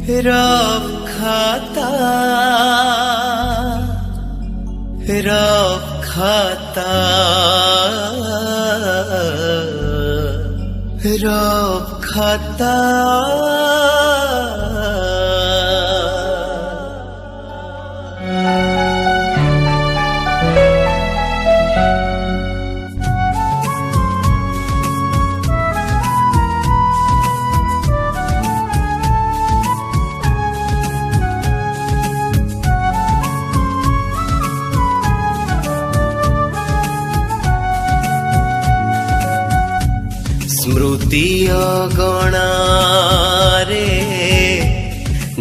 रब खाता रब खाता रब खाता। स्मृति अगणारे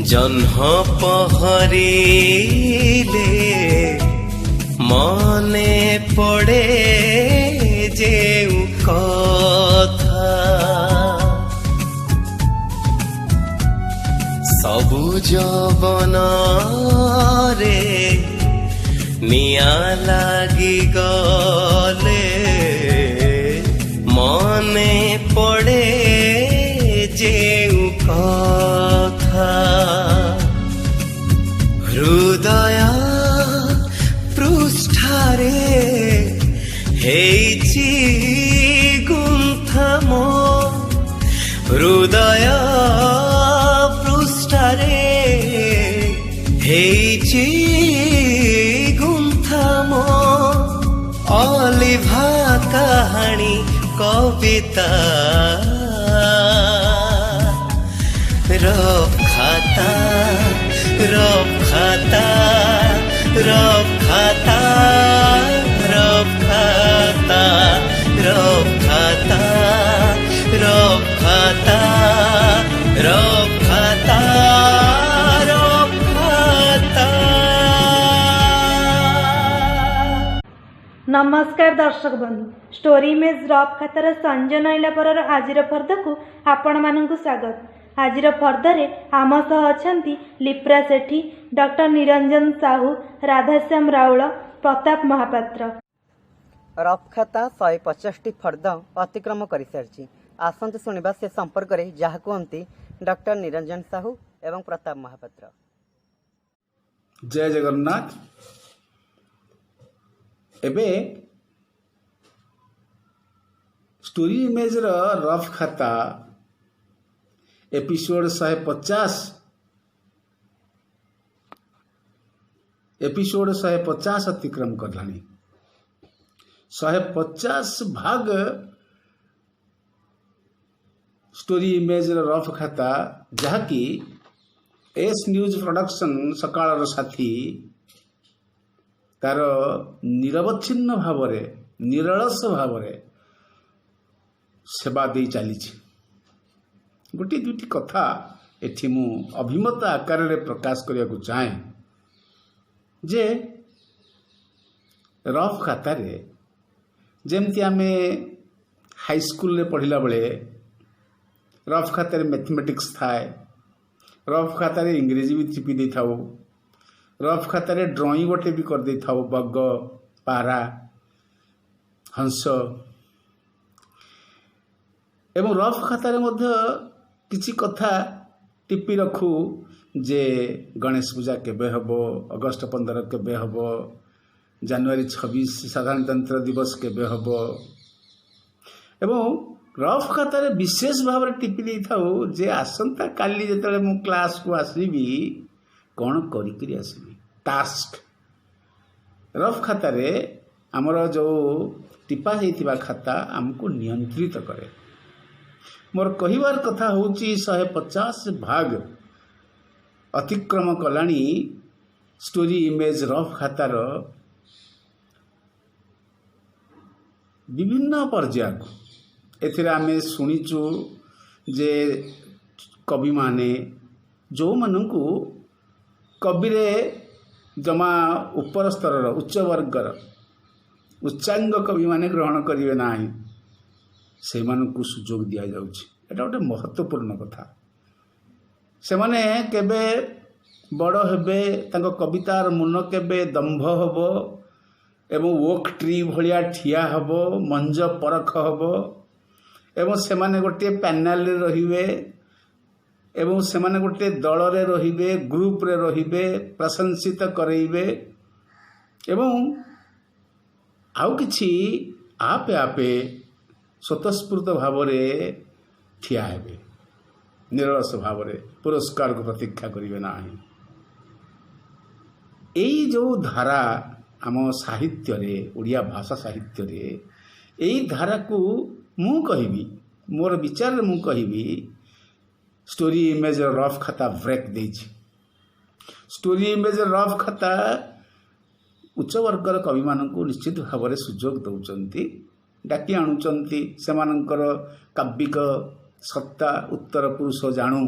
जन्ह पहरिले मने पड़े जेउ कथा सबु जवनरे निया लागी गले मने पड़े जेउ कथा हृदय पृष्ठारे हेइछि गुंथा मो हृदय पृष्ठारे हेइछि गुंथा मो अलिभा कहानी कविता रब खाता रब खाता रब खाता रब खाता रब खाता रब खाता रब खाता रब खाता। नमस्कार दर्शक बंधु, स्टोरी इमेज रब खातार संजय नईलापर आजिर फर्द को आपण मानक स्वागत। आजिर फर्दरे आम सह अछंती लिप्रा सेठी, डॉक्टर निरंजन साहू, राधाश्याम राउल, प्रताप महापात्र। रफ खाता 150टी फर्द अतिक्रम कर सारी। आसतु शुणा से संपर्क में जहाँ कहती डॉक्टर निरंजन साहू एवं प्रताप महापात्र। जय जगन्नाथ। एबे स्टोरी इमेज रफ खाता एपिसोड 150 अतिक्रम करलानी। 150 भाग स्टोरी इमेज रफ खाता जहाँकि एस न्यूज प्रोडक्शन सकाळर साथी तार निरवच्छिन्न भाव निरलस भाव सेवा दे चली। गोटे दुईटी कथा एठी मु अभिमत आकार रे प्रकाश करने को चाहे जे रफ खाता रे जेमती आमे हाई स्कूल रे पढ़िला बेले रफ खाता रे मैथमेटिक्स थाए, रफ खाता रे इंग्रेजी भी चिपी दे थाउ, रफ खाता रे ड्राइंग गोटे भी कर दे थाउ, बग पारा हंस एवं रफ खाता रे मध्य किछि कथा टिपी रखू जे गणेश पूजा केबे हबो, अगस्त 15 केबे हबो, जनवरी 26 साधारणतंत्र दिवस केबे हबो एवं रफ खाता रे विशेष भाव रे टिपी दे थाउ जे आसंता काली जेतले मु क्लास को आसीबी कोन करी करी आसीबी टास्क। रफ खाता रे हमर जो टिपा हेतिबा खाता हमको नियंत्रित करे। मोर कहिबार कथा होची 150 भाग अतिक्रम कलानी स्टोरी इमेज रफ खातार विभिन्न पर्याय को एथिरे आमे सुनिचु जे कवि माने जो मानकु कविरे जमा ऊपर स्तर उच्च वर्गर उच्चांग कवि माने ग्रहण करिवे नाही से मानकु सुजोग दिया जाउछि। एटा गोटे महत्वपूर्ण कथा। से माने केबे बड़ हेबे तांको कवितार मन केबे दंभ हबो एवं ओक ट्री भलिया ठिया हबो, मंज परख हबो एवं से माने गोटे पैनल रे रहिबे एवं सेमाने गोटे दल रे रहिबे ग्रुप रे रहिबे प्रशंसित करेइबे एवं आउ किछि आपे आपे स्वतःस्फूर्त भाव ठिया हेबे निरलस भाव पुरस्कार को प्रतीक्षा करेंगे ना। यही जो धारा आम साहित्य रे ओडिया भाषा साहित्य रे यही धारा को मु कहबी मोर विचार रे मु कहबी स्टोरी इमेज रफ खाता ब्रेक देछि। स्टोरी इमेज रफ खाता उच्च वर्गर कवि मानक निश्चित भाव में सुजोग दौरान डाकी आणुचंती सेमानंकर काव्यिक सत्ता उत्तर पुरुष जानू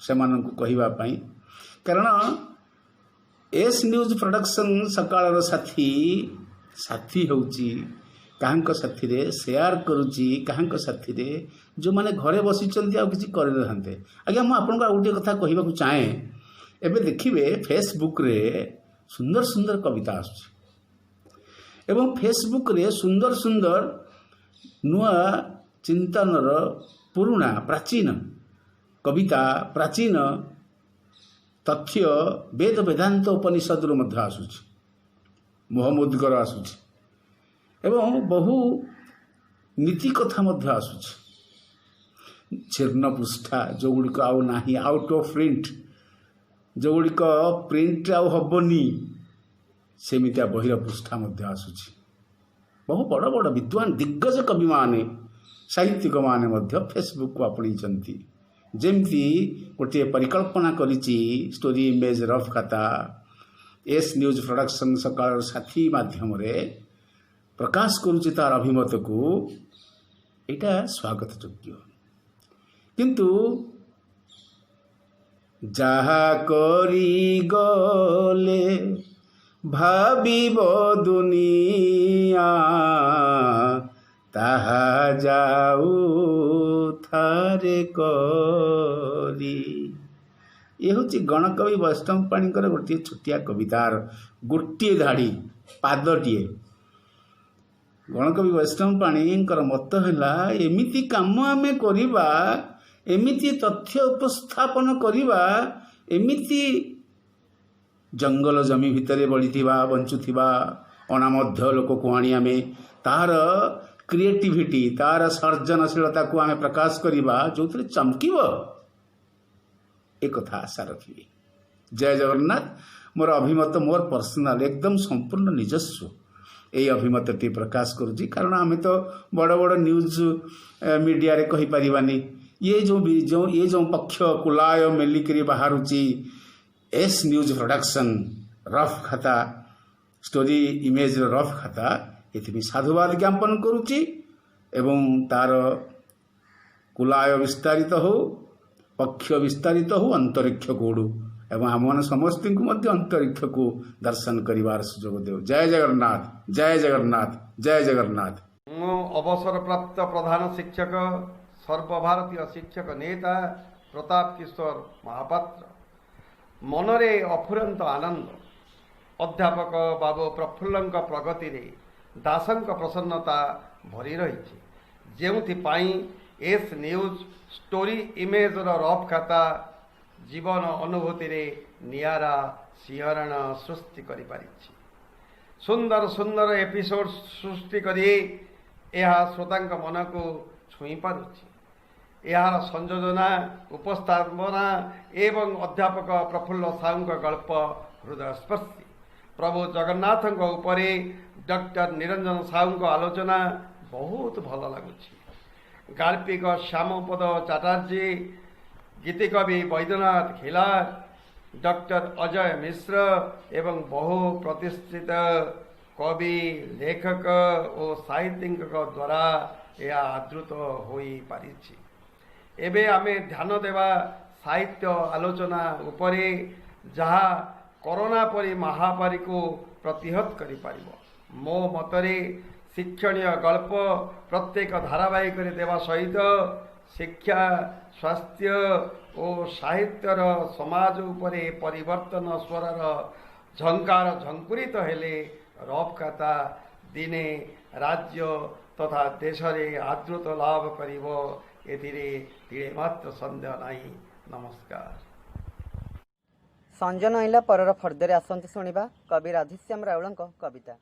से कहवा कारण एस न्यूज प्रोडक्शन सकाळ साथी साथी होची काहंक साथी रे शेयर करुची काहंक साथी रे जो माने घरे बसिचंती आ किछि करि नथांते। आज्ञा मु आपन को गोटे कथा कहबा को चाहे एबे देखिबे फेसबुक रे सुंदर सुंदर कविता आसुची एवं फेसबुक रे सुंदर सुंदर नुआ चिंतनर पुराना प्राचीन कविता प्राचीन तथ्य वेद वेदांत उपनिषद रु मध्य आसुची मोहम्मदकर आसुची एवं बहु नीति कथा मध्य आसुची जीर्ण पृष्ठा जो गुड़िक आउ नाही आउट ऑफ प्रिंट जो गुड़िक प्रिंट आउ हबनी सेमितिया बहिर पृष्ठा मध्य आसुची बहु बड़ बड़ विद्वान दिग्गज कवि माने साहित्यिक माने मध्य फेसबुक को आपणीचंती जेमती गोटे परिकल्पना करिछि स्टोरी इमेज रफ खाता एस न्यूज प्रोडक्शन सकाळ साथी माध्यम रे प्रकाश करुछि तार अभिमत को एटा स्वागत योग्य किंतु जहा करी गले भाविब दुनिया ताहा जाऊ थारे करी। ये हूँ गणकवि वैष्णव पाणीकर गोटे छोटिया कवितार गोटे धाड़ी पादटीए गणकवि वैष्णव पाणीकर मत है एमिति काम आमे करिबा एमिति तथ्य उपस्थापन करिबा एमिति जंगल जमी भितर बढ़िथिबा बंचुथिबा अनामध्य लोक को आनी आमे तार क्रिएटिविटी तार सर्जनशीलता को आमे प्रकाश करिबा जो चमकीब एक कथा आशा रखी। जय जगन्नाथ। मोर अभिमत मोर पर्सनाल एकदम संपूर्ण निजस्व यही अभिमत टी प्रकाश करुच्ची कारण आम तो बड़ बड़ न्यूज मीडिया रे कहि परिबानी ये जो पक्ष कुलाय मेलिकरी बाहरुची एस न्यूज प्रोडक्शन रफ खाता स्टोरी इमेज रफ खाता ये साधुवाद ज्ञापन करुच्ची एवं तार कुलाय विस्तारित हो पक्ष विस्तारित हो अंतरिक्ष को उड़ू एवं आम समस्त को अंतरिक्ष को दर्शन करिवार सुजोग देव। जय जगन्नाथ जय जगन्नाथ जय जगन्नाथ। मो अवसर प्राप्त प्रधान शिक्षक सर्वभारतीय शिक्षक नेता प्रताप किशोर महापात्र मनरे अफुरंत आनंद अध्यापक बाबू प्रफुल्लंक प्रगति रे दासंक प्रसन्नता भरी रही जेउथिपाई S news story image rough खाता जीवन अनुभूति रे नियारा सिंहरण सृष्टि करि पारिछि। सुंदर सुंदर एपिसोड सृष्टि करी यह श्रोतांक मन को छुई पारुछि। यार संयोजना उपस्थापना एवं अध्यापक प्रफुल्ल साहूंक गल्प हृदय स्पर्शी प्रभु जगन्नाथ उपरे डॉक्टर निरंजन साहूंक आलोचना बहुत भल लगुछि। गाल्पिक श्यामपद चटर्जी गीतिकवि बैद्यनाथ खिलार डॉक्टर अजय मिश्र एवं बहु प्रतिष्ठित कवि लेखक और साहित्यिक द्वारा यह आदृत हो पारिछि। एबे आमे ध्यान देवा साहित्य आलोचना उपरे जहा कोरोना परी महामारी को प्रतिहत करि पारिबो। मो मतरे शिक्षणीय गल्प प्रत्येक धारावाहिक देवा सहित शिक्षा स्वास्थ्य और साहित्यर समाज उपरे परिवर्तन स्वरर झंकार झंकुरित हेले रफ खाता दिने राज्य तथा देश रे आदृत लाभ करिवो एथिरे तिळे मात्र संदेह नाही। नमस्कार। ସଞ୍ଜ ନଇଁଲା ପରର ଫର୍ଦ୍ଦରେ ଆସନ୍ତୁ ଶୁଣିବା କବି ରାଧେଶ୍ୟାମ ରାଉଳଙ୍କ କବିତା।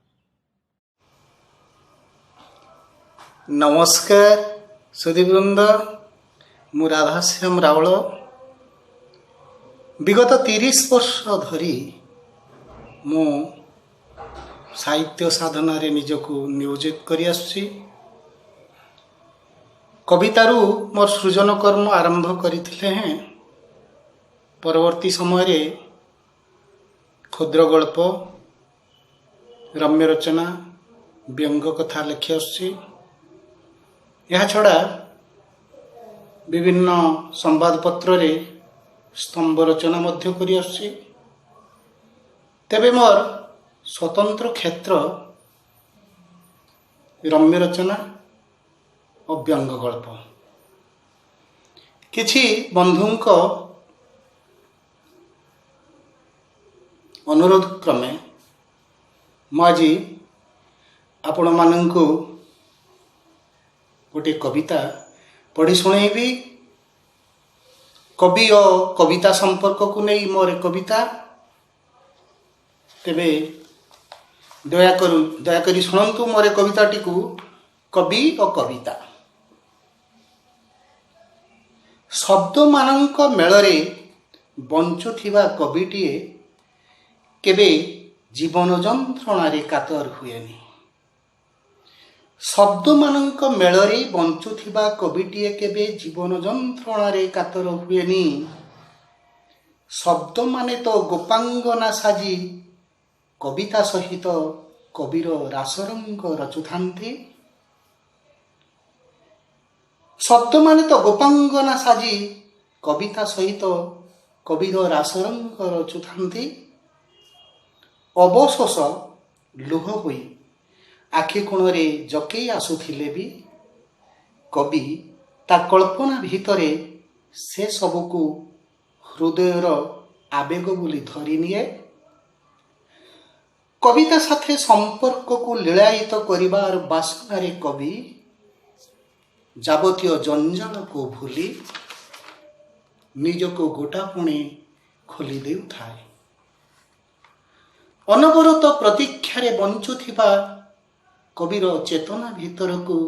ନମସ୍କାର ସୁଧୀବୃନ୍ଦ, ମୁଁ ରାଧାଶ୍ୟାମ ରାଉଳ। ବିଗତ 30 ବର୍ଷ ଧରି ମୁଁ ସାହିତ୍ୟ ସାଧନାରେ ନିଜକୁ ନିୟୋଜିତ କରି ଆସୁଛି। କବିତାରୁ ମୋର ସୃଜନ କର୍ମ ଆରମ୍ଭ କରିଥିଲେ ହେଁ ପରବର୍ତ୍ତୀ ସମୟରେ କ୍ଷୁଦ୍ର ଗଳ୍ପ, ରମ୍ୟ ରଚନା, ବ୍ୟଙ୍ଗ କଥା ଲେଖି ଆସୁଛି। ଏହାଛଡ଼ା ବିଭିନ୍ନ ସମ୍ବାଦପତ୍ରରେ ସ୍ତମ୍ଭ ରଚନା ମଧ୍ୟ କରି ଆସୁଛି। ତେବେ ମୋର ସ୍ୱତନ୍ତ୍ର କ୍ଷେତ୍ର ରମ୍ୟ ରଚନା ଓ ବ୍ୟଙ୍ଗ ଗଳ୍ପ। କିଛି ବନ୍ଧୁଙ୍କ ଅନୁରୋଧ କ୍ରମେ ମୁଁ ଆଜି ଆପଣମାନଙ୍କୁ ଗୋଟିଏ କବିତା ପଢ଼ି ଶୁଣେଇବି। କବି ଓ କବିତା ସମ୍ପର୍କକୁ ନେଇ ମୋର କବିତା। ତେବେ ଦୟାକରି ଶୁଣନ୍ତୁ ମୋର କବିତାଟିକୁ। କବି ଓ କବିତା। ଶବ୍ଦମାନଙ୍କ ମେଳରେ ବଞ୍ଚୁଥିବା କବିଟିଏ କେବେ ଜୀବନ ଯନ୍ତ୍ରଣାରେ କାତର ହୁଏନି। ଶବ୍ଦମାନଙ୍କ ମେଳରେ ବଞ୍ଚୁଥିବା କବିଟିଏ କେବେ ଜୀବନ ଯନ୍ତ୍ରଣାରେ କାତର ହୁଏନି। ଶବ୍ଦମାନେ ତ ଗୋପାଙ୍ଗନା ସାଜି କବିତା ସହିତ କବିର ରାସରଙ୍ଗ ରଚୁଥାନ୍ତି। ଶବ୍ଦମାନେ ତ ଗୋପାଙ୍ଗନା ସାଜି କବିତା ସହିତ କବିର ରାସରଙ୍ଗ ରଚୁଥାନ୍ତି। ଅବଶୋଷ ଲୁହ ହୋଇ ଆଖି କୋଣରେ ଜକେଇ ଆସୁଥିଲେ ବି କବି ତା କଳ୍ପନା ଭିତରେ ସେ ସବୁକୁ ହୃଦୟର ଆବେଗ ବୋଲି ଧରିନିଏ। କବିତା ସାଥେ ସମ୍ପର୍କକୁ ଲୀଳାୟିତ କରିବାର ବାସନାରେ କବି ଯାବତୀୟ ଜଞ୍ଜାଳକୁ ଭୁଲି ନିଜକୁ ଗୋଟାପଣେ ଖୋଲି ଦେଉଥାଏ। ଅନବରତ ପ୍ରତୀକ୍ଷାରେ ବଞ୍ଚୁଥିବା କବିର ଚେତନା ଭିତରକୁ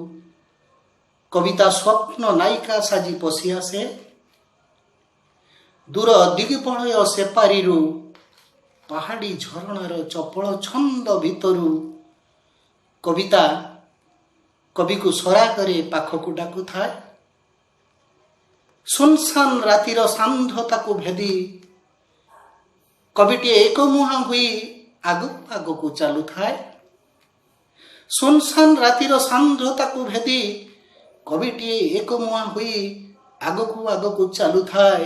କବିତା ସ୍ୱପ୍ନ ନାୟିକା ସାଜି ପଶି ଆସେ। ଦୂର ଦିଗ୍ବଳୟ ସେପାରିରୁ ପାହାଡ଼ି ଝରଣାର ଚପଳ ଛନ୍ଦ ଭିତରୁ କବିତା କବିକୁ ସରାଗରେ ପାଖକୁ ଡାକୁଥାଏ। ସୁନସାନ ରାତିର ସାନ୍ଧ୍ୟତାକୁ ଭେଦି କବିଟିଏ ଏକମୁହାଁ ହୋଇ ଆଗକୁ ଚାଲୁଥାଏ। ସୁନସାନ ରାତିର ସାନ୍ଧ୍ୟତାକୁ ଭେଦି କବିଟିଏ ଏକମୁହାଁ ହୋଇ ଆଗକୁ ଚାଲୁଥାଏ।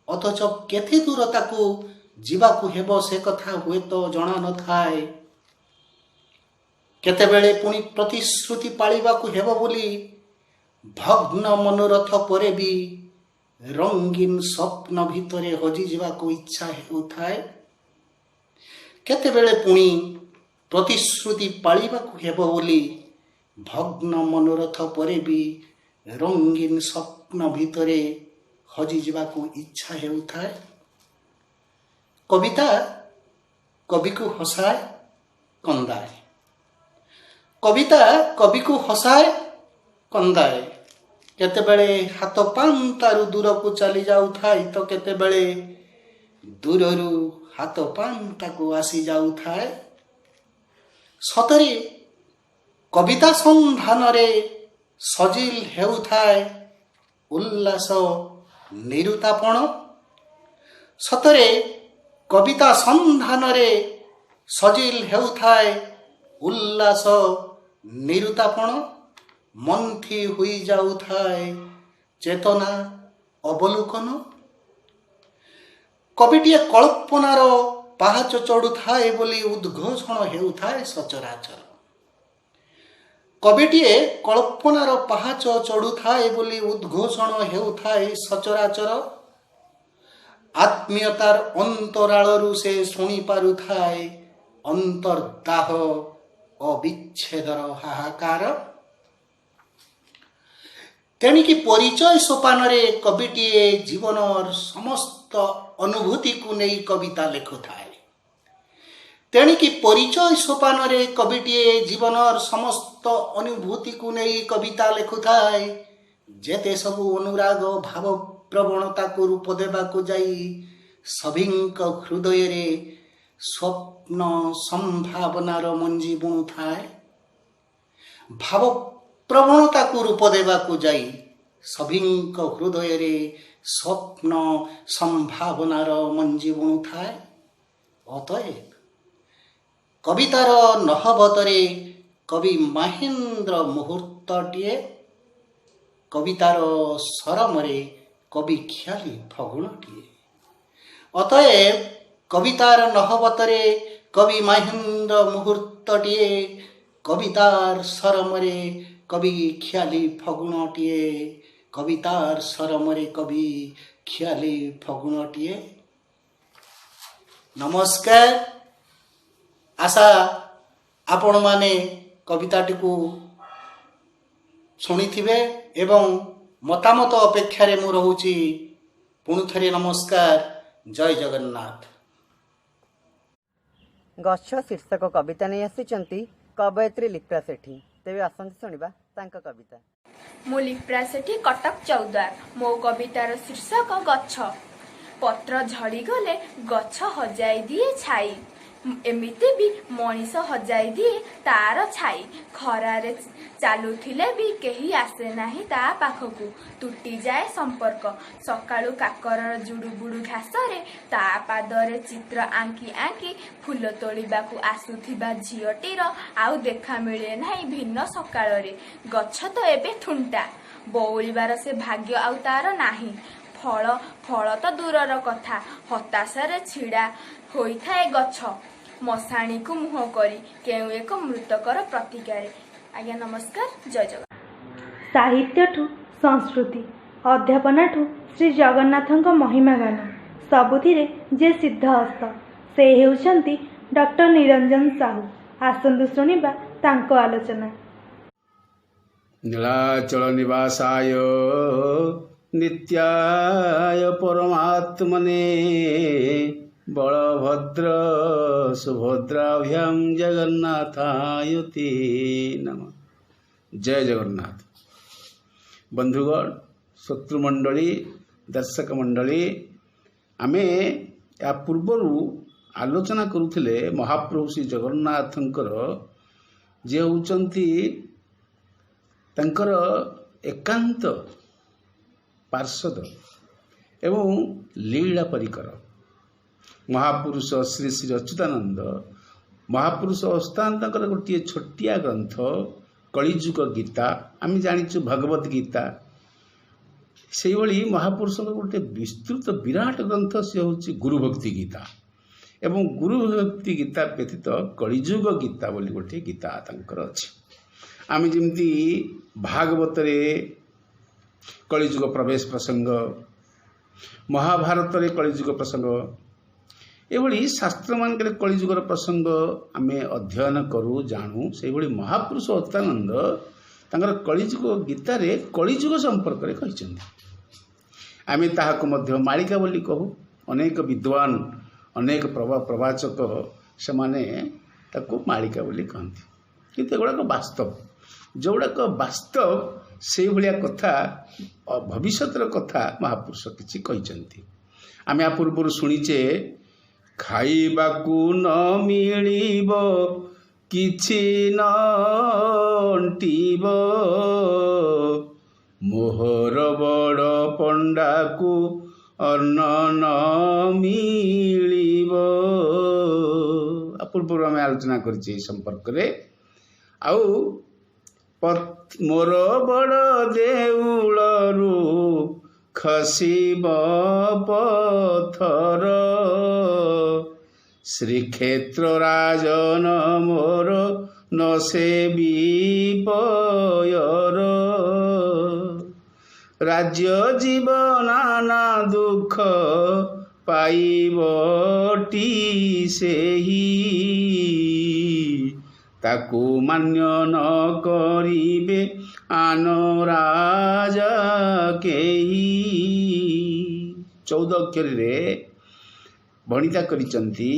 ଅଥଚ କେତେ ଦୂର ତାକୁ ଯିବାକୁ ହେବ ସେ କଥା ହୁଏତ ଜଣା ନଥାଏ। କେତେବେଳେ ପୁଣି ପ୍ରତିଶ୍ରୁତି ପାଳିବାକୁ ହେବ ବୋଲି ଭଗ୍ନ ମନୋରଥ ପରେ ବି ରଙ୍ଗୀନ ସ୍ୱପ୍ନ ଭିତରେ ହଜିଯିବାକୁ ଇଚ୍ଛା ହେଉଥାଏ। କେତେବେଳେ ପୁଣି ପ୍ରତିଶ୍ରୁତି ପାଳିବାକୁ ହେବ ବୋଲି ଭଗ୍ନ ମନୋରଥ ପରେ ବି ରଙ୍ଗୀନ ସ୍ୱପ୍ନ ଭିତରେ ହଜିଯିବାକୁ ଇଚ୍ଛା ହେଉଥାଏ। କବିତା କବିକୁ ହସାଏ, କନ୍ଦାଏ। କବିତା କବିକୁ ହସାଏ, କନ୍ଦାଏ। କେତେବେଳେ ହାତ ପାନ୍ତାରୁ ଦୂରକୁ ଚାଲି ଯାଉଥାଏ ତ କେତେବେଳେ ଦୂରରୁ ହାତ ପାନ୍ତାକୁ ଆସି ଯାଉଥାଏ। ସତରେ କବିତା ସନ୍ଧାନରେ ସଜିଲ ହେଉଥାଏ ଉଲ୍ଲାସ ନିରୁତାପଣ। ସତରେ କବିତା ସନ୍ଧାନରେ ସଜିଲ ହେଉଥାଏ ଉଲ୍ଲାସ ନିରୁତାପଣ। ମନ୍ଥି ହୋଇଯାଉଥାଏ ଚେତନା ଅବଲୋକନ। କବିଟିଏ କଳ୍ପନାର ପାହାଚ ଚଢୁଥାଏ ବୋଲି ଉଦ୍ଘୋଷଣ ହେଉଥାଏ ସଚରାଚର। କବିଟିଏ କଳ୍ପନାର ପାହାଚ ଚଢୁଥାଏ ବୋଲି ଉଦ୍ଘୋଷଣ ହେଉଥାଏ ସଚରାଚର। ଆତ୍ମୀୟତାର ଅନ୍ତରାଳରୁ ସେ ଶୁଣି ପାରୁଥାଏ ଅନ୍ତର୍ଦାହ ଅବିଚ୍ଛେଦର ହାହାକାର। तेणिकी परिचय सोपान कविटीए जीवन समस्त अनुभूति को नहीं कविता लेखु थाए। तेणिकी परिचय सोपान कविटीए जीवन समस्त अनुभूति को नहीं कविता लेखु थाए। जेते सबु अनुराग भाव प्रवणता को रूप देवा को जाई सभिंक हृदय रे स्वप्न संभावनार मंजी बुणु थाए। भाव प्रवणता को रूप देवा को जाई सभिंक हृदय रे स्वप्न संभावनार मंजी बुणु थाए। अतएव कवितार নহবतरे कवि महेंद्र मुहूर्तटीए, कवितार सरमरे कवि ख्याली फगुणटीए। अतएव कवितार নহবतरे कवि महेंद्र मुहूर्तटीए, कवितार सरमरे कवि ख्याली फगुणटीए, कवितार सरमरे कवि ख्याली फगुणटीए। नमस्कार। आशा आपण माने कविताटी को शुणिथिबे एवं मतामत अपेक्षा रे मु रहूची। पुणी थरे नमस्कार। जय जगन्नाथ। गच्छ शीर्षक कविता नहीं आसिचंती कवयित्री लिप्रा सेठी। तेबे आसंती सुनिबा तांका कविता। मु लिप्रा सेठी कटक चौद्वार। मो कवितार शीर्षक गच्छ। पत्र झड़ी गले गच्छ हजाई दिए छाई, एमिति भी मनीष हजाई दिए तार छाई। खरारे चालुथिले भी केही आसे नाही ता पाखकू, तुटी जाए संपर्क। सकाळू काकर जुडुबुडु घासरे ता पादरे चित्र आंकी आंकी फूल तोलिबाकू आसुथिबा झियटीर आउ देखा मिले नाही भिन्न सकाळरे। गच्छ तो एबे थुंटा, बौलिबार से भाग्य आउ तार नाही। फल फल तो दूरर कथा, हताशारे छिड़ा होइथाए गच्छ। मशाणी को मुह करी केउ एक मृतकर प्रतिकारे। आज्ञा नमस्कार। जय जगन्नाथ। साहित्यठु संस्कृति, अध्यापनाठु श्री जगन्नाथଙ୍କ महिमा गान सबुथिरे जे सिद्धहस्त से हेउचंती डॉक्टर निरंजन साहू। आसंतु शुणिबा तांको आलोचना। नीलाचल निवासाय नित्याय परमात्मने बलभद्र सुभद्राभ्याम जगन्नाथायते नमः। जय जगन्नाथ। बंधुगण, शत्रुमंडली, दर्शक मंडली, आमे या पूर्वरु आलोचना करुथिले महाप्रभु श्री जगन्नाथंकर जे होचंती तांकर एकांत पार्षद एवं लीला परिकर महापुरुष श्री श्री अच्युतानंद महापुरुष अवस्थानकर गोटे छोटिया ग्रंथ कलिजुग गीता। आम जाचु भगवत गीता से महापुरुष गोटे विस्तृत विराट ग्रंथ से हूँ गुरुभक्ति गीता एवं गुरुभक्ति गीता व्यतीत कलिजुग गीता बोली गोटे गीता तांकर अछि। आम जमी भागवत कलिजुग प्रवेश प्रसंग, महाभारत कलिजुग प्रसंग, एभली शास्त्र मानक कलिजुगर प्रसंग आम अध्ययन करूँ जानू। से महापुरुष अच्युतानंद तांकर कलिजुग गीतार कलिजुग संपर्क में कही आम ताहाको मध्य मालिका बोली कहू। अनेक विद्वान अनेक प्रवाचक से माने ताको मालिका बोली कहती, किंतु एगुड़ाक वास्तव जोगुड़ाक वास्तव से भाया कथा भविष्यर कथा महापुरुष किसी कहते। आम या पूर्व शुणीचे खाइबाकू न मिलिब किछि न अंटिब, मोहर बड़ पंडाकू अन्न न मिलिब। पूर्व आम आलोचना करिछि संपर्क रे। आउ मोर बड़ देउलरू खसिब पथर, श्रीक्षेत्र राजन मोर न सेबी पयर, राज्य जीवनाना दुख पाइबटी सेही, ताकू मान्य न करिबे आनो राजा केही 14 अक्षर रे भणिता करिचंती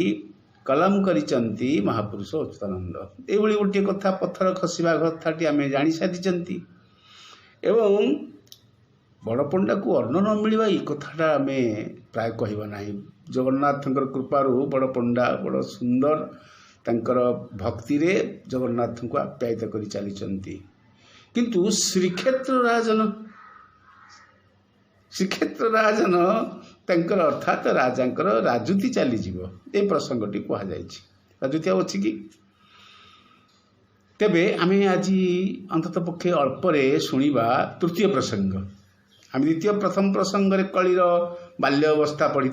कलम करिचंती महापुरुष अच्युतानंद। एभली गोटे कथा पत्थर खसिबा कथाटी आम जानी सारी एवं बड़पंडा को अन्न न मिलवा ये कथाटा आम प्राय कहवा ना। जगन्नाथ कृपारू बड़पंडा बड़ सुंदर तांकर भक्ति रे जगन्नाथ को आप्यायित कर चली किंतु श्रीक्षेत्र राजन तांकर अर्थात राजांकर राजुति चलीजिव ए प्रसंगटी कहुई राजुति अच्छी कि तेबे आमे आज अंतत पक्षे अल्परे शुणा तृतीय प्रसंग। आम द्वितीय प्रथम प्रसंग रे कलिर बाल्य अवस्था पढ़ी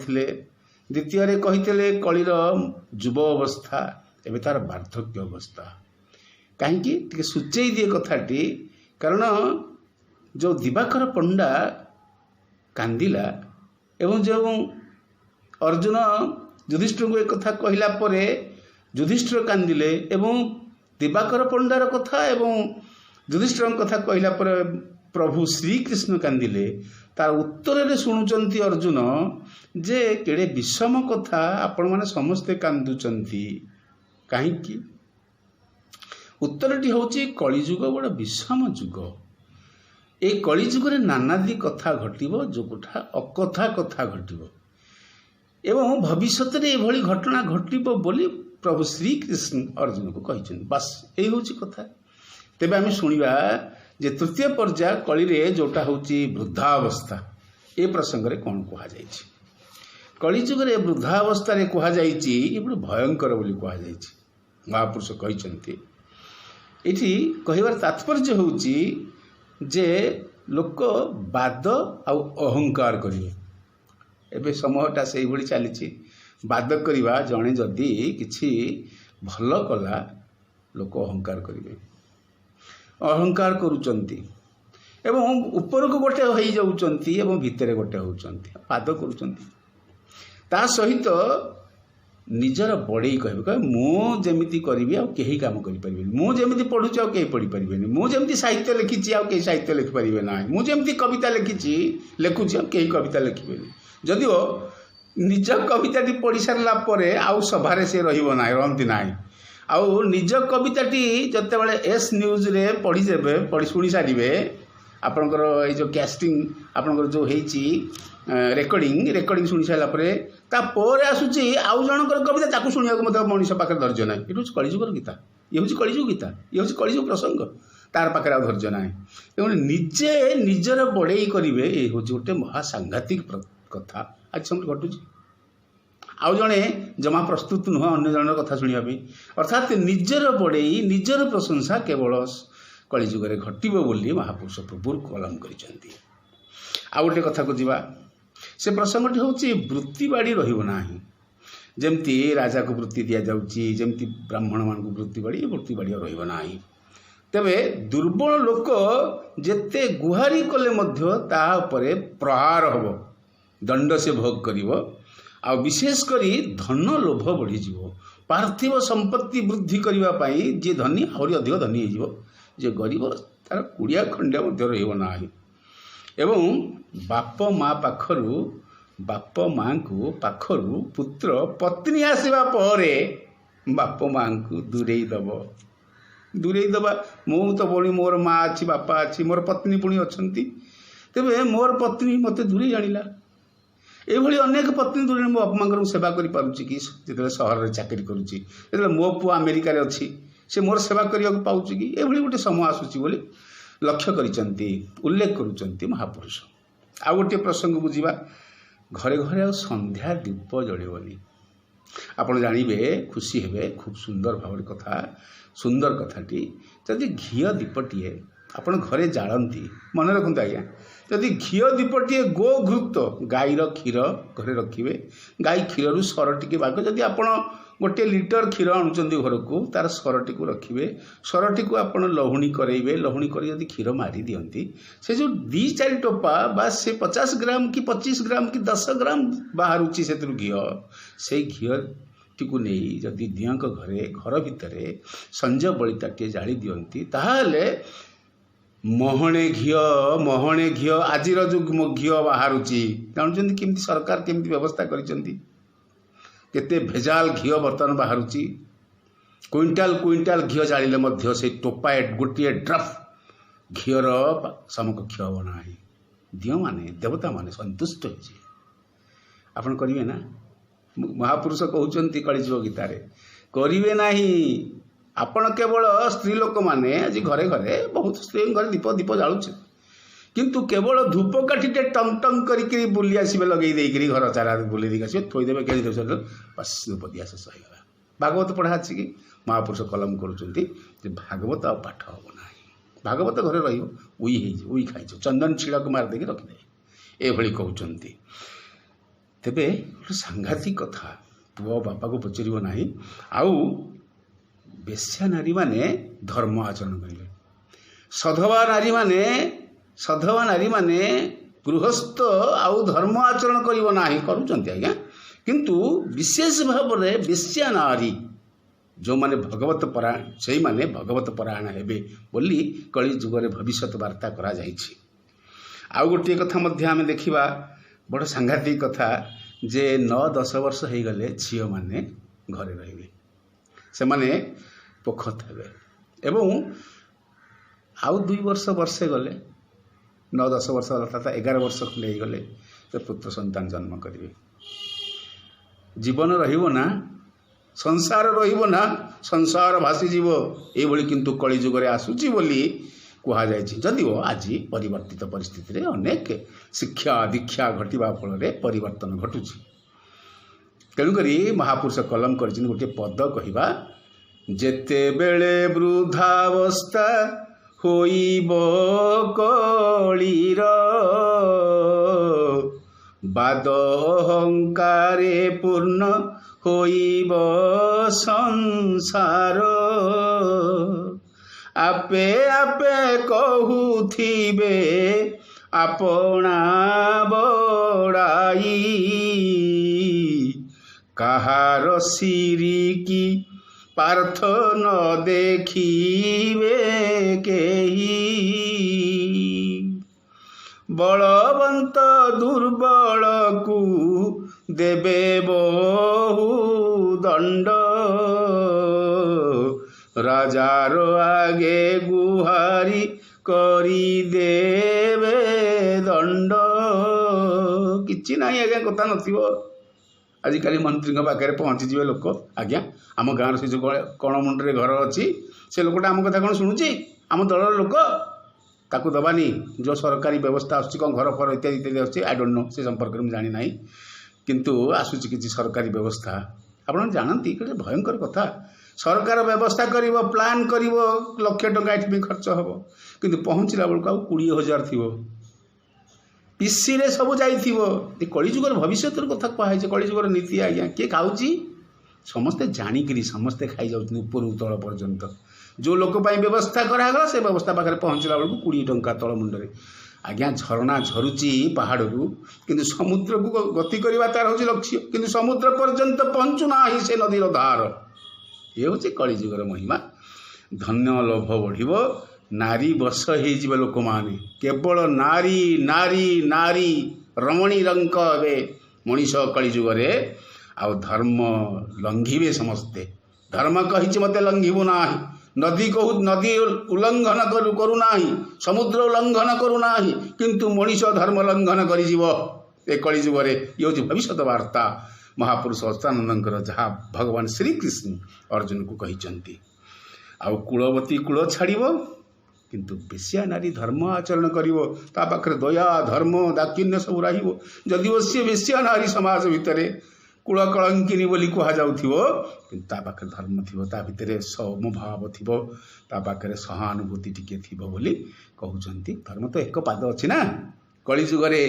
द्वितीय रे कही कलिर युव अवस्था एवं तार वार्धक्य अवस्था कहीं सूचई दिए कथाटी कारण जो दिवाकर पंडा कांदिला एवं जो अर्जुन युधिष्ठिर को एक कथा कहला परे युधिष्ठिर कांदिले एवं दिवाकर पंडार कथा एवं युधिष्ठिर कथा कहला परे प्रभु श्रीकृष्ण कांदिले तार उत्तर रे शुणुचंती अर्जुन जे केड़े विषम कथा आपण माने समस्ते कांदुचंती कहीं उत्तरटी होची कलिजुग बड़ विषम जुग। ए कलिजुग रे नानादी कथा घटिबो जोगुठा अकथा कथा घटिबो एवं भविष्य रे एभली घटना घटिबो बोली प्रभु श्रीकृष्ण अर्जुन को कहिछन। बस एही होची कथा। तेबे आमे सुनिबा जे तृतीय पर्याय कली रे जोटा होची वृद्धावस्था ए प्रसंग रे कोन कहा जायछि। कलिजुग रे वृद्धावस्था रे कहा जायछि ए बड़ भयंकर बोली कहा जायछि। महापुरुष कहिछन्ति एठी कहिबार तात्पर्य होची जे लोक वाद आउ अहंकार करिवे। एबे समयटा सेही भली चलीछि वाद करिवा जणे जदि किछि भल कला लोक अहंकार करिवे अहंकार करूचंती एवं ऊपर को गोटे हो जाउचंती एवं भितरे गोटे होउचंती वाद करूचंती ता सहित निजर बड़े कहे मु जेमिति करी आउ कहीं काम करें मु जेमिति पढ़ुची आउ कहीं पढ़ी पारे मु जेमिति साहित्य लिखी आउ कहीं साहित्य लिखिपारे ना मु जेमिति कविता लिखी लिखुची आउ कहीं कविता लिखे जदिओ निज कविताटी पढ़ी सारा आउ सभारे से रही ना आउ निज कविताटी जिते एस न्यूज रे पढ़ी शुणी सारे आपणकर ये जो कैस्टिंग आपणकर जो होती रेकर्डिंग शुणी सारापर आसूची आउ जनकर कविता ताकू शुणा मनीष पाखे धैर्य ना ये कलिजुगर गीता ये हूँ कलिजुग गीता ये हूँ कलिजुग प्रसंग तार पाखे आ धैर्य ना तेणु निजे निजर बड़े करेंगे ये हूँ गोटे महासांघातिक कथा आज समय घटुची आउ जड़े जमा प्रस्तुत नुह अन्य जन कथा शुणापी अर्थात निजर बड़े निजर प्रशंसा केवल कलिजुगे घटव बोली महापुरुष प्रभु कलम कर। आउ गोटे कथा को जीवा से प्रसंगटी हूँ वृत्ति बाड़ी रहा जमती राजा को वृत्ति दि जाऊँगी जमती ब्राह्मण मान वृत्ति बाड़ी रहा तेबे दुर्बल लोक जेते गुहारी कले तापर प्रहार हम दंड से भोग कर आ विशेषकर धन लोभ बढ़ीज पार्थिव संपत्ति वृद्धि करने जी धनी आहरी अधिक धनी हो जे गरीब तार कुड़िया खंडिया रहा एवं बाप माँ पाखरु बाप माँ को पाखरु पुत्र पत्नी आसवा परे बाप माँ को दूरे दबा मु तो बोली मोर माँ अच्छी बापा अच्छी मोर पत्नी पुणी अच्छा तेरे मोर पत्नी मत दूरे जानिला एभली अनेक पत्नी दूरे मो बापा माँ सेवा करुच्ची कि जो सहर में चाकरी करुच्ची जो मो पु अमेरिका अच्छी से मोर सेवा करने पाऊँ कि एभली गोटे समय आसूची बोली लक्ष्य करिचंती उल्लेख करुचंती महापुरुष। आउ गोटे प्रसंग बुझा घरे घरे आ संध्या दीप जड़ेबनी आपड़ जानवे खुशी हे खूब सुंदर भाव कथा सुंदर कथाटी जदि घी दीपटीए आपण घरे जालती मन रखु आज्ञा जदि घी दीपटीए गोघृत गाईर क्षीर घरे रखिए गाई क्षीर सर टी भाग जदि आपण गोटे लिटर क्षीर आणुचंद घर को तार सरटी को रखिए सरटी को आप लहुणी करेबे लहुणी कर यदि क्षीर मारी दियंती से जो 2-4 टोपा बा से 50 ग्राम कि 25 ग्राम कि 10 ग्राम बाहर से घी से घी टी को नहीं जदि दियंक घरे घर भितर संज बलिताटे जाली दियंती ताहाले ମହଣେ ଘିଅ ଆଜିର ଯେଉଁ ଘିଅ ବାହାରୁଛି ଜାଣୁଛନ୍ତି କେମିତି ସରକାର କେମିତି ବ୍ୟବସ୍ଥା କରିଛନ୍ତି। କେତେ ଭେଜାଲ ଘିଅ ବର୍ତ୍ତମାନ ବାହାରୁଛି। କୁଇଣ୍ଟାଲ ଘିଅ ଜାଳିଲେ ମଧ୍ୟ ସେ ଟୋପାଏ ଗୋଟିଏ ଡ୍ରପ୍ ଘିଅର ସମକକ୍ଷ ହେବ ନାହିଁ। ଦିଅମାନେ ଦେବତାମାନେ ସନ୍ତୁଷ୍ଟ ହେଇଛି। ଆପଣ କରିବେ ନା? ମହାପୁରୁଷ କହୁଛନ୍ତି କଳିଯୁଗ ଗୀତାରେ କରିବେ ନାହିଁ। ଆପଣ କେବଳ ସ୍ତ୍ରୀ ଲୋକମାନେ ଆଜି ଘରେ ଘରେ ବହୁତ ସ୍ତ୍ରୀଙ୍କ ଘରେ ଦୀପ ଜାଳୁଛନ୍ତି, କିନ୍ତୁ କେବଳ ଧୂପକାଠିଟେ ଟଙ୍ଗ ଟଙ୍ଗ କରିକି ବୁଲି ଆସିବେ, ଲଗେଇ ଦେଇକରି ଘର ଚାରା ବୁଲେଇ ଦେଇକି ଆସିବେ, ଥୋଇଦେବେ କେଜି ଦେବେ, ବାସ୍ ଧୂପ ଦିଆ ଶେଷ ହେଇଗଲା। ଭାଗବତ ପଢ଼ା ଅଛି କି? ମହାପୁରୁଷ କଲମ କରୁଛନ୍ତି ଯେ ଭାଗବତ ଆଉ ପାଠ ହେବ ନାହିଁ। ଭାଗବତ ଘରେ ରହିବ, ହେଇଯିବ, ଖାଇଯିବ, ଚନ୍ଦନ ଛିଳକୁ ମାରି ଦେଇକି ରଖିଦେବେ, ଏଭଳି କହୁଛନ୍ତି। ତେବେ ଗୋଟେ ସାଂଘାତିକ କଥା, ପୁଅ ବାପାକୁ ପଚାରିବ ନାହିଁ। ଆଉ ବେଶ୍ୟା ନାରୀମାନେ ଧର୍ମ ଆଚରଣ କରିବେ। ସଧବା ନାରୀମାନେ ଗୃହସ୍ଥ ଆଉ ଧର୍ମ ଆଚରଣ କରିବ ନାହିଁ, କରୁଛନ୍ତି ଆଜ୍ଞା। କିନ୍ତୁ ବିଶେଷ ଭାବରେ ବେଶ୍ୟା ନାରୀ ଯେଉଁମାନେ ଭଗବତ ପରାୟଣ, ସେଇମାନେ ଭଗବତ ପରାୟଣ ହେବେ ବୋଲି କଳି ଯୁଗରେ ଭବିଷ୍ୟତ ବାର୍ତ୍ତା କରାଯାଇଛି। ଆଉ ଗୋଟିଏ କଥା ମଧ୍ୟ ଆମେ ଦେଖିବା, ବଡ଼ ସାଂଘାତିକ କଥା, ଯେ 9-10 ବର୍ଷ ହେଇଗଲେ ଝିଅମାନେ ଘରେ ରହିବେ, ସେମାନେ ପୋଖତ ହେବେ, ଏବଂ ଆଉ 2 ବର୍ଷ ବର୍ଷେ ଗଲେ 9-10 ବର୍ଷ ଅର୍ଥାତ୍ 11 ବର୍ଷ ଖଣ୍ଡେ ହେଇଗଲେ ସେ ପୁତ୍ର ସନ୍ତାନ ଜନ୍ମ କରିବେ। ଜୀବନ ରହିବ ନା? ସଂସାର ରହିବ ନା? ସଂସାର ଭାସିଯିବ। ଏଇଭଳି କିନ୍ତୁ କଳିଯୁଗରେ ଆସୁଛି ବୋଲି କୁହାଯାଇଛି। ଯଦିଓ ଆଜି ପରିବର୍ତ୍ତିତ ପରିସ୍ଥିତିରେ ଅନେକ ଶିକ୍ଷା ଦୀକ୍ଷା ଘଟିବା ଫଳରେ ପରିବର୍ତ୍ତନ ଘଟୁଛି। ତେଣୁକରି ମହାପୁରୁଷ କଲମ କରିଛନ୍ତି ଗୋଟିଏ ପଦ କହିବା, ଯେତେବେଳେ ବୃଦ୍ଧାବସ୍ଥା ହୋଇବ କଳିର, ବାଦ ଅହଙ୍କାରେ ପୂର୍ଣ୍ଣ ହୋଇବ ସଂସାର, ଆପେ ଆପେ କହୁଥିବେ ଆପଣା ବଡ଼ାଇ, କାହାର ସିରିକି ପାର୍ଥ ନ ଦେଖିବେ କେହି, ବଳବନ୍ତ ଦୁର୍ବଳକୁ ଦେବେ ବହୁ ଦଣ୍ଡ, ରାଜାର ଆଗେ ଗୁହାରି କରିଦେବେ ଦଣ୍ଡ। କିଛି ନାହିଁ ଆଜ୍ଞା, କଥା ନଥିବ। ଆଜିକାଲି ମନ୍ତ୍ରୀଙ୍କ ପାଖରେ ପହଞ୍ଚିଯିବେ ଲୋକ, ଆଜ୍ଞା ଆମ ଗାଁର ସେ ଯେଉଁ କଣମୁଣ୍ଡରେ ଘର ଅଛି, ସେ ଲୋକଟା ଆମ କଥା କ'ଣ ଶୁଣୁଛି? ଆମ ଦଳର ଲୋକ, ତାକୁ ଦେବାନି। ଯେଉଁ ସରକାରୀ ବ୍ୟବସ୍ଥା ଆସୁଛି, କ'ଣ ଘର ଫର ଇତ୍ୟାଦି ଇତ୍ୟାଦି ଆସୁଛି, ଆଇ ଡୋଣ୍ଟ ନୋ, ସେ ସମ୍ପର୍କରେ ମୁଁ ଜାଣିନାହିଁ, କିନ୍ତୁ ଆସୁଛି କିଛି ସରକାରୀ ବ୍ୟବସ୍ଥା। ଆପଣ ଜାଣନ୍ତି, କେତେ ଭୟଙ୍କର କଥା। ସରକାର ବ୍ୟବସ୍ଥା କରିବ, ପ୍ଲାନ୍ କରିବ, ଲକ୍ଷ ଟଙ୍କା ଏଠି ଖର୍ଚ୍ଚ ହେବ, କିନ୍ତୁ ପହଞ୍ଚିଲା ବେଳକୁ ଆଉ 20,000 ଥିବ, ପିସିରେ ସବୁ ଯାଇଥିବ। ଏ କଳିଯୁଗର ଭବିଷ୍ୟତର କଥା କୁହାଯାଇଛି। କଳିଯୁଗର ନୀତି ଆଜ୍ଞା କିଏ ଖାଉଛି? ସମସ୍ତେ ଜାଣିକିରି ସମସ୍ତେ ଖାଇଯାଉଛନ୍ତି, ଉପରୁ ତଳ ପର୍ଯ୍ୟନ୍ତ। ଯେଉଁ ଲୋକ ପାଇଁ ବ୍ୟବସ୍ଥା କରାଗଲା, ସେ ବ୍ୟବସ୍ଥା ପାଖରେ ପହଞ୍ଚିଲା ବେଳକୁ 20 ଟଙ୍କା ତଳ ମୁଣ୍ଡରେ। ଆଜ୍ଞା ଝରଣା ଝରୁଛି ପାହାଡ଼ରୁ, କିନ୍ତୁ ସମୁଦ୍ରକୁ ଗତି କରିବା ତାର ହେଉଛି ଲକ୍ଷ୍ୟ, କିନ୍ତୁ ସମୁଦ୍ର ପର୍ଯ୍ୟନ୍ତ ପହଞ୍ଚୁନାହିଁ ସେ ନଦୀର ଧାର। ଏ ହେଉଛି କଳିଯୁଗର ମହିମା। ଧନ୍ୟ ଲୋଭ ବଢ଼ିବ, ନାରୀ ବଶ ହେଇଯିବେ ଲୋକମାନେ, କେବଳ ନାରୀ ନାରୀ ନାରୀ ରମଣୀ ରଙ୍କ ହେବେ ମଣିଷ କଳିଯୁଗରେ। ଆଉ ଧର୍ମ ଲଙ୍ଘିବେ ସମସ୍ତେ। ଧର୍ମ କହିଛି ମୋତେ ଲଙ୍ଘିବୁ ନାହିଁ, ନଦୀ ଉଲ୍ଲଙ୍ଘନ କରୁନାହିଁ, ସମୁଦ୍ର ଉଲ୍ଲଙ୍ଘନ କରୁନାହିଁ, କିନ୍ତୁ ମଣିଷ ଧର୍ମ ଲଙ୍ଘନ କରିଯିବ ଏ କଳିଯୁଗରେ। ଇଏ ହେଉଛି ଭବିଷ୍ୟତ ବାର୍ତ୍ତା ମହାପୁରୁଷ ଅଚ୍ୟୁତାନନ୍ଦଙ୍କର, ଯାହା ଭଗବାନ ଶ୍ରୀକୃଷ୍ଣ ଅର୍ଜୁନକୁ କହିଛନ୍ତି। ଆଉ କୁଳବତୀ କୂଳ ଛାଡ଼ିବ, କିନ୍ତୁ ବେଶ୍ୟା ନାରୀ ଧର୍ମ ଆଚରଣ କରିବ, ତା ପାଖରେ ଦୟା ଧର୍ମ ଦାକ୍ଷିଣ୍ୟ ସବୁ ରହିବ। ଯଦିଓ ସିଏ ବେଶ୍ୟା ନାରୀ ସମାଜ ଭିତରେ କୂଳ କଳଙ୍କିନୀ ବୋଲି କୁହାଯାଉଥିବ, କିନ୍ତୁ ତା ପାଖରେ ଧର୍ମ ଥିବ, ତା ଭିତରେ ସମଭାବ ଥିବ, ତା ପାଖରେ ସହାନୁଭୂତି ଟିକେ ଥିବ ବୋଲି କହୁଛନ୍ତି। ଧର୍ମ ତ ଏକ ପାଦ ଅଛି ନା। କଳିଯୁଗରେ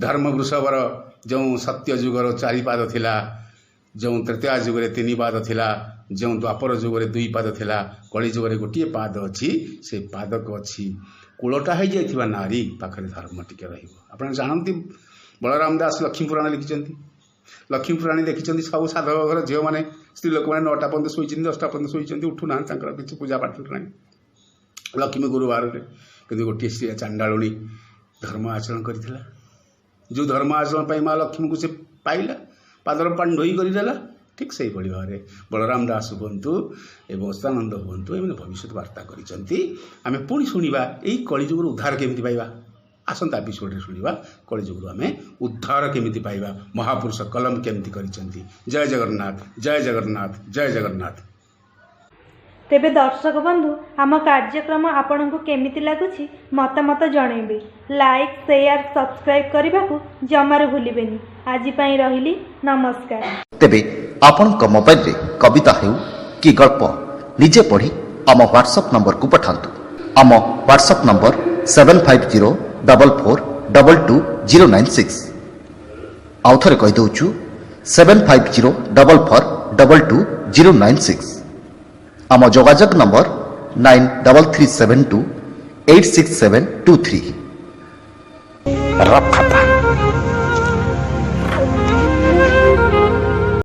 ଧର୍ମ ବୃଷଭର ଯେଉଁ ସତ୍ୟ ଯୁଗର 4 ପାଦ ଥିଲା, ଯେଉଁ ତ୍ରେତୟା ଯୁଗରେ 3 ପାଦ ଥିଲା, ଯେଉଁ ଦ୍ୱାପର ଯୁଗରେ 2 ପାଦ ଥିଲା, କଳିଯୁଗରେ ଗୋଟିଏ ପାଦ ଅଛି। ସେ ପାଦକ ଅଛି କୂଳଟା ହେଇଯାଇଥିବା ନାରୀ ପାଖରେ ଧର୍ମ ଟିକେ ରହିବ। ଆପଣ ଜାଣନ୍ତି, ବଳରାମ ଦାସ ଲକ୍ଷ୍ମୀ ପୁରାଣ ଲିଖିଛନ୍ତି। ଲକ୍ଷ୍ମୀ ପୁରାଣ ଦେଖିଛନ୍ତି, ସବୁ ସାଧବ ଘର ଝିଅମାନେ, ସ୍ତ୍ରୀ ଲୋକମାନେ 9ଟା ପର୍ଯ୍ୟନ୍ତ ଶୋଇଛନ୍ତି, 10ଟା ପର୍ଯ୍ୟନ୍ତ ଶୋଇଛନ୍ତି, ଉଠୁନାହାନ୍ତି, ତାଙ୍କର କିଛି ପୂଜା ପାଠ ନାହିଁ ଲକ୍ଷ୍ମୀ ଗୁରୁବାରରେ। କିନ୍ତୁ ଗୋଟିଏ ସ୍ତ୍ରୀ ଚାଣ୍ଡାଳୁଣୀ ଧର୍ମ ଆଚରଣ କରିଥିଲା। ଯେଉଁ ଧର୍ମ ଆଚରଣ ପାଇଁ ମା ଲକ୍ଷ୍ମୀଙ୍କୁ ସେ ପାଇଲା, ପାଦର ପାଣି ଧୋଇ କରିଦେଲା। ଠିକ୍ ସେଇଭଳି ଭାବରେ ବଳରାମ ଦାସ ହୁଅନ୍ତୁ ଏବଂ ଅଚ୍ୟୁତାନନ୍ଦ ହୁଅନ୍ତୁ, ଏମାନେ ଭବିଷ୍ୟତ ବାର୍ତ୍ତା କରିଛନ୍ତି। ଆମେ ପୁଣି ଶୁଣିବା ଏଇ କଳିଯୁଗରୁ ଉଦ୍ଧାର କେମିତି ପାଇବା। ଆସନ୍ତା ଏପିସୋଡ଼ରେ ଶୁଣିବା କଳିଯୁଗରୁ ଆମେ ଉଦ୍ଧାର କେମିତି ପାଇବା, ମହାପୁରୁଷ କଲମ କେମିତି କରିଛନ୍ତି। ଜୟ ଜଗନ୍ନାଥ, ଜୟ ଜଗନ୍ନାଥ, ଜୟ ଜଗନ୍ନାଥ। ତେବେ ଦର୍ଶକ ବନ୍ଧୁ, ଆମ କାର୍ଯ୍ୟକ୍ରମ ଆପଣଙ୍କୁ କେମିତି ଲାଗୁଛି ମତାମତ ଜଣାଇବେ। ଲାଇକ୍, ସେୟାର, ସବସ୍କ୍ରାଇବ୍ କରିବାକୁ ଜମାରୁ ଭୁଲିବେନି। ଆଜି ପାଇଁ ରହିଲି, ନମସ୍କାର। ତେବେ ଆପଣଙ୍କ ମୋବାଇଲରେ କବିତା ହେଉ କି ଗଳ୍ପ ନିଜେ ପଢ଼ି ଆମ ହ୍ୱାଟ୍ସଆପ୍ ନମ୍ବରକୁ ପଠାନ୍ତୁ। ଆମ ହ୍ୱାଟ୍ସଆପ୍ ନମ୍ବର 7504422096। ଆଉ ଥରେ କହିଦେଉଛୁ 7504422096। ଆମ ଯୋଗାଯୋଗ ନମ୍ବର 9337286723। ରଫ୍ ଖାତା।